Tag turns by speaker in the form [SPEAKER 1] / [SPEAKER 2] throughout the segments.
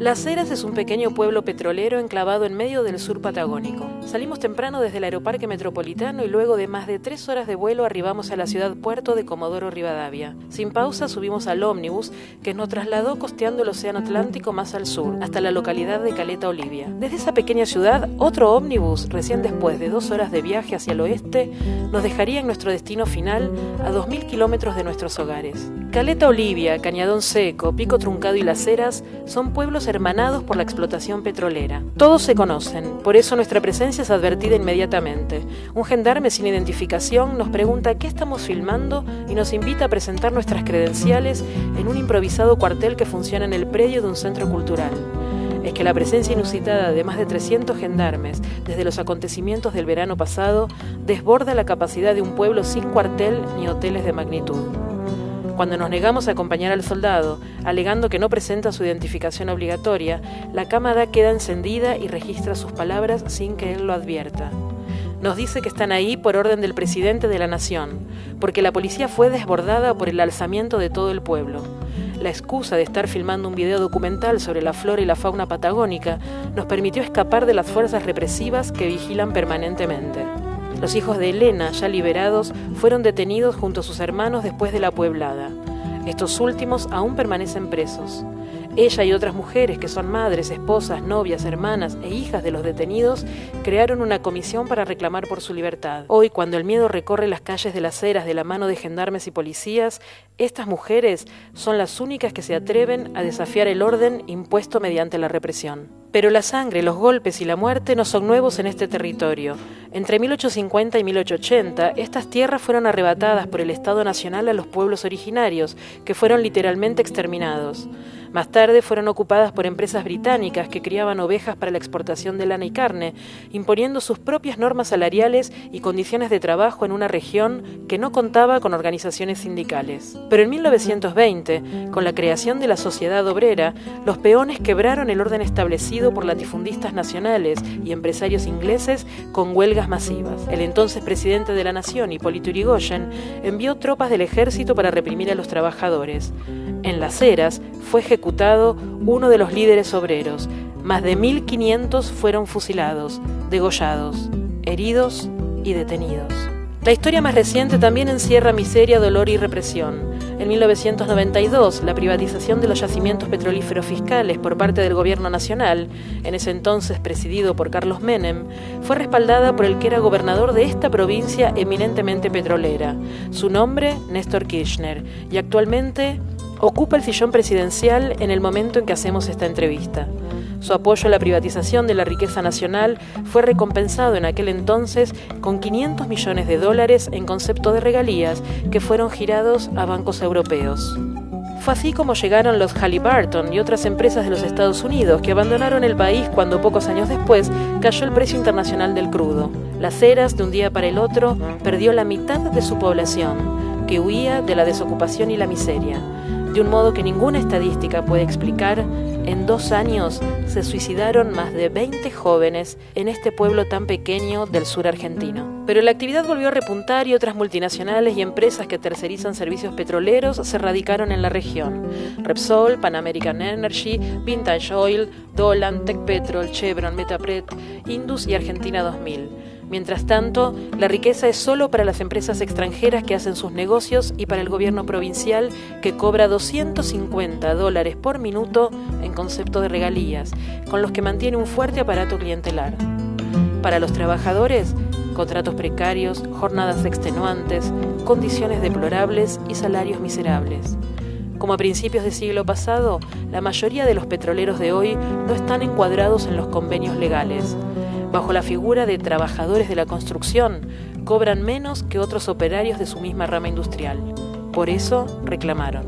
[SPEAKER 1] Las Heras es un pequeño pueblo petrolero enclavado en medio del sur patagónico. Salimos temprano desde el aeroparque metropolitano y luego de más de 3 horas de vuelo arribamos a la ciudad puerto de Comodoro Rivadavia. Sin pausa subimos al ómnibus que nos trasladó costeando el océano Atlántico más al sur, hasta la localidad de Caleta Olivia. Desde esa pequeña ciudad, otro ómnibus, recién después de 2 horas de viaje hacia el oeste, nos dejaría en nuestro destino final a 2000 kilómetros de nuestros hogares. Caleta Olivia, Cañadón Seco, Pico Truncado y Las Heras son pueblos hermanados por la explotación petrolera. Todos se conocen, por eso nuestra presencia es advertida inmediatamente. Un gendarme sin identificación nos pregunta qué estamos filmando y nos invita a presentar nuestras credenciales en un improvisado cuartel que funciona en el predio de un centro cultural. Es que la presencia inusitada de más de 300 gendarmes desde los acontecimientos del verano pasado desborda la capacidad de un pueblo sin cuartel ni hoteles de magnitud. Cuando nos negamos a acompañar al soldado, alegando que no presenta su identificación obligatoria, la cámara queda encendida y registra sus palabras sin que él lo advierta. Nos dice que están ahí por orden del presidente de la nación, porque la policía fue desbordada por el alzamiento de todo el pueblo. La excusa de estar filmando un video documental sobre la flora y la fauna patagónica nos permitió escapar de las fuerzas represivas que vigilan permanentemente. Los hijos de Elena, ya liberados, fueron detenidos junto a sus hermanos después de la pueblada. Estos últimos aún permanecen presos. Ella y otras mujeres que son madres, esposas, novias, hermanas e hijas de los detenidos crearon una comisión para reclamar por su libertad. Hoy, cuando el miedo recorre las calles de Las Heras de la mano de gendarmes y policías, estas mujeres son las únicas que se atreven a desafiar el orden impuesto mediante la represión. Pero la sangre, los golpes y la muerte no son nuevos en este territorio. Entre 1850 y 1880, estas tierras fueron arrebatadas por el Estado Nacional a los pueblos originarios, que fueron literalmente exterminados. Más tarde fueron ocupadas por empresas británicas que criaban ovejas para la exportación de lana y carne, imponiendo sus propias normas salariales y condiciones de trabajo en una región que no contaba con organizaciones sindicales. Pero en 1920, con la creación de la Sociedad Obrera, los peones quebraron el orden establecido por latifundistas nacionales y empresarios ingleses con huelgas masivas. El entonces presidente de la Nación, Hipólito Yrigoyen, envió tropas del ejército para reprimir a los trabajadores. En Las Heras fue ejecutado uno de los líderes obreros. Más de 1500 fueron fusilados, degollados, heridos y detenidos. La historia más reciente también encierra miseria, dolor y represión. En 1992, la privatización de los yacimientos petrolíferos fiscales por parte del gobierno nacional, en ese entonces presidido por Carlos Menem, fue respaldada por el que era gobernador de esta provincia eminentemente petrolera. Su nombre, Néstor Kirchner, y actualmente ocupa el sillón presidencial en el momento en que hacemos esta entrevista. Su apoyo a la privatización de la riqueza nacional fue recompensado en aquel entonces con $500 millones en concepto de regalías que fueron girados a bancos europeos. Fue así como llegaron los Halliburton y otras empresas de los Estados Unidos que abandonaron el país cuando pocos años después cayó el precio internacional del crudo. Las Heras, de un día para el otro, perdió la mitad de su población, que huía de la desocupación y la miseria. De un modo que ninguna estadística puede explicar, en 2 años se suicidaron más de 20 jóvenes en este pueblo tan pequeño del sur argentino. Pero la actividad volvió a repuntar y otras multinacionales y empresas que tercerizan servicios petroleros se radicaron en la región. Repsol, Pan American Energy, Vintage Oil, Dolan, Tecpetrol, Chevron, Metapret, Indus y Argentina 2000. Mientras tanto, la riqueza es solo para las empresas extranjeras que hacen sus negocios y para el gobierno provincial que cobra $250 por minuto en concepto de regalías, con los que mantiene un fuerte aparato clientelar. Para los trabajadores, contratos precarios, jornadas extenuantes, condiciones deplorables y salarios miserables. Como a principios del siglo pasado, la mayoría de los petroleros de hoy no están encuadrados en los convenios legales. Bajo la figura de trabajadores de la construcción, cobran menos que otros operarios de su misma rama industrial. Por eso reclamaron.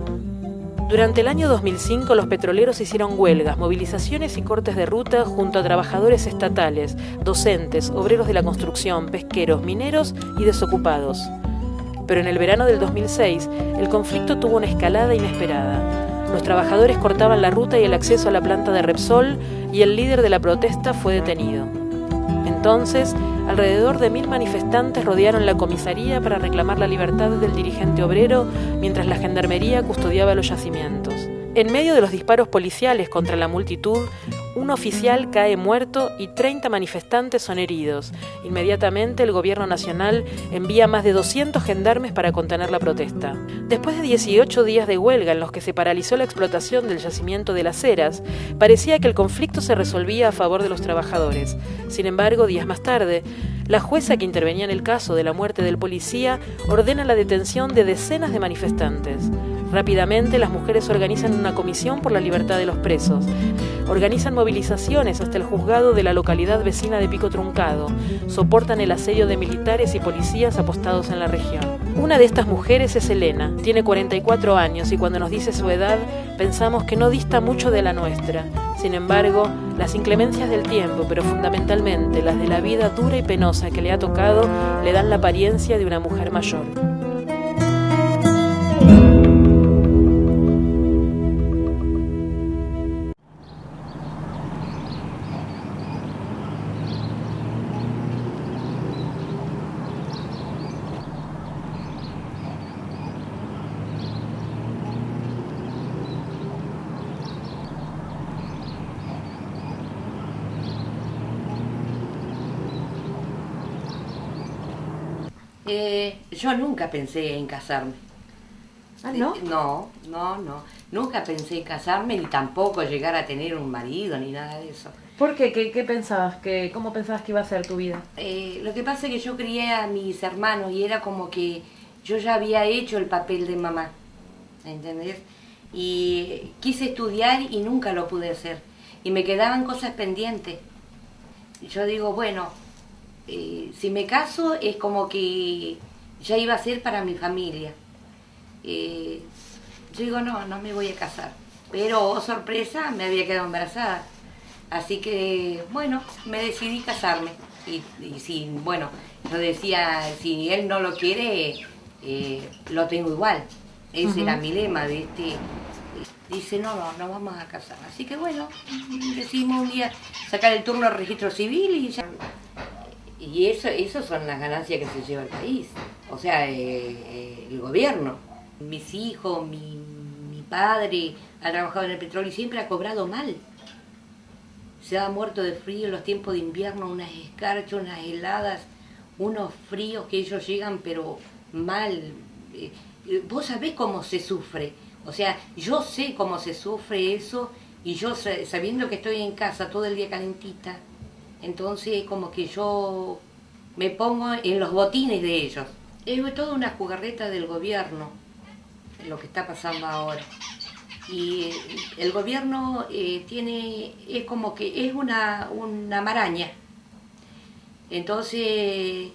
[SPEAKER 1] Durante el año 2005 los petroleros hicieron huelgas, movilizaciones y cortes de ruta junto a trabajadores estatales, docentes, obreros de la construcción, pesqueros, mineros y desocupados. Pero en el verano del 2006 el conflicto tuvo una escalada inesperada. Los trabajadores cortaban la ruta y el acceso a la planta de Repsol y el líder de la protesta fue detenido. Entonces, alrededor de 1000 manifestantes rodearon la comisaría para reclamar la libertad del dirigente obrero mientras la gendarmería custodiaba los yacimientos. En medio de los disparos policiales contra la multitud, un oficial cae muerto y 30 manifestantes son heridos. Inmediatamente el gobierno nacional envía más de 200 gendarmes para contener la protesta. Después de 18 días de huelga en los que se paralizó la explotación del yacimiento de Las Heras, parecía que el conflicto se resolvía a favor de los trabajadores. Sin embargo, días más tarde, la jueza que intervenía en el caso de la muerte del policía ordena la detención de decenas de manifestantes. Rápidamente, las mujeres organizan una comisión por la libertad de los presos. Organizan movilizaciones hasta el juzgado de la localidad vecina de Pico Truncado. Soportan el asedio de militares y policías apostados en la región. Una de estas mujeres es Elena. Tiene 44 años y cuando nos dice su edad, pensamos que no dista mucho de la nuestra. Sin embargo, las inclemencias del tiempo, pero fundamentalmente las de la vida dura y penosa que le ha tocado, le dan la apariencia de una mujer mayor.
[SPEAKER 2] Yo nunca pensé en casarme.
[SPEAKER 3] ¿Ah, no?
[SPEAKER 2] No. Nunca pensé en casarme ni tampoco llegar a tener un marido ni nada de eso.
[SPEAKER 3] ¿Por qué? ¿Qué pensabas? ¿Cómo pensabas que iba a ser tu vida?
[SPEAKER 2] Lo que pasa es que yo crié a mis hermanos y era como que yo ya había hecho el papel de mamá, ¿entendés? Y quise estudiar y nunca lo pude hacer. Y me quedaban cosas pendientes. Yo digo, bueno, si me caso es como que ya iba a ser para mi familia. Yo digo, no me voy a casar. Pero, oh sorpresa, me había quedado embarazada. Así que, bueno, me decidí casarme. Y si, bueno, yo decía, si él no lo quiere, lo tengo igual. Ese era mi lema, ¿viste? Dice, no vamos a casar. Así que, bueno, decidimos un día sacar el turno al registro civil y ya. Y eso son las ganancias que se lleva el país. O sea, el gobierno. Mis hijos, mi padre ha trabajado en el petróleo y siempre ha cobrado mal. Se ha muerto de frío en los tiempos de invierno, unas escarchas, unas heladas, unos fríos que ellos llegan pero mal. Vos sabés cómo se sufre. O sea, yo sé cómo se sufre eso y yo sabiendo que estoy en casa todo el día calentita, entonces como que yo me pongo en los botines de ellos. Es toda una jugarreta del gobierno, lo que está pasando ahora. Y el gobierno es como que es una maraña. Entonces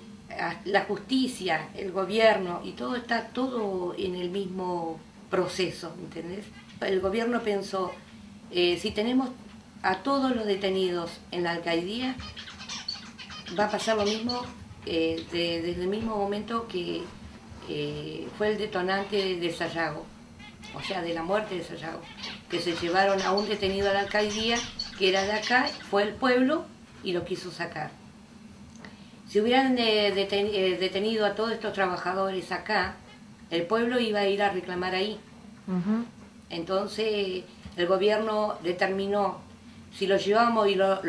[SPEAKER 2] la justicia, el gobierno y todo está todo en el mismo proceso, ¿entendés? El gobierno pensó, si tenemos a todos los detenidos en la alcaldía, va a pasar lo mismo desde el mismo momento que fue el detonante de Sayago, o sea, de la muerte de Sayago, que se llevaron a un detenido a la alcaldía, que era de acá, fue el pueblo y lo quiso sacar. Si hubieran detenido a todos estos trabajadores acá, el pueblo iba a ir a reclamar ahí. Entonces el gobierno determinó, si los llevamos y los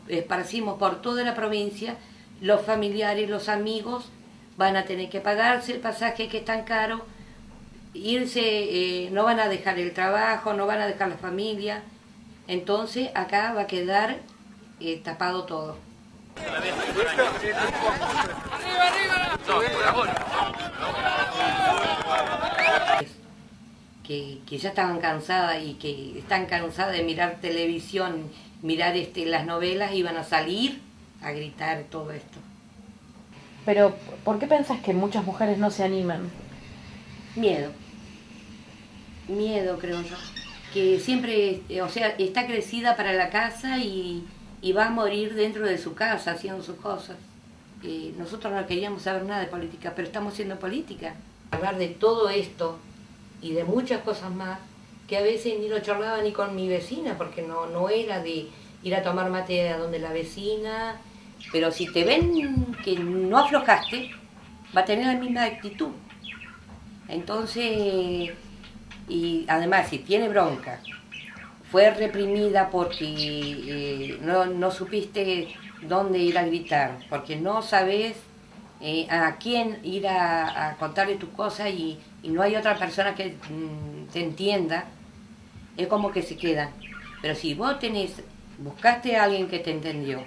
[SPEAKER 2] esparcimos por toda la provincia, los familiares, los amigos van a tener que pagarse el pasaje que es tan caro, irse, no van a dejar el trabajo, no van a dejar la familia, entonces acá va a quedar tapado todo. Que ya estaban cansadas y que están cansadas de mirar televisión, mirar las novelas, iban a salir a gritar todo esto.
[SPEAKER 3] Pero, ¿por qué pensás que muchas mujeres no se animan?
[SPEAKER 2] Miedo, creo yo, que siempre, o sea, está crecida para la casa y va a morir dentro de su casa haciendo sus cosas. Nosotros no queríamos saber nada de política, pero estamos haciendo política. Hablar de todo esto y de muchas cosas más, que a veces ni lo charlaba ni con mi vecina, porque no era de ir a tomar mate a donde la vecina, pero si te ven que no aflojaste, va a tener la misma actitud. Entonces, Y además, si tiene bronca, fue reprimida porque no supiste dónde ir a gritar, porque no sabes a quién ir a contarle tus cosas y no hay otra persona que te entienda, es como que se quedan. Pero si vos buscaste a alguien que te entendió,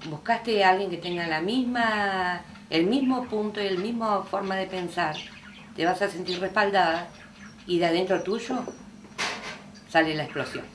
[SPEAKER 2] buscaste a alguien que tenga el mismo punto y la misma forma de pensar, te vas a sentir respaldada y de adentro tuyo sale la explosión.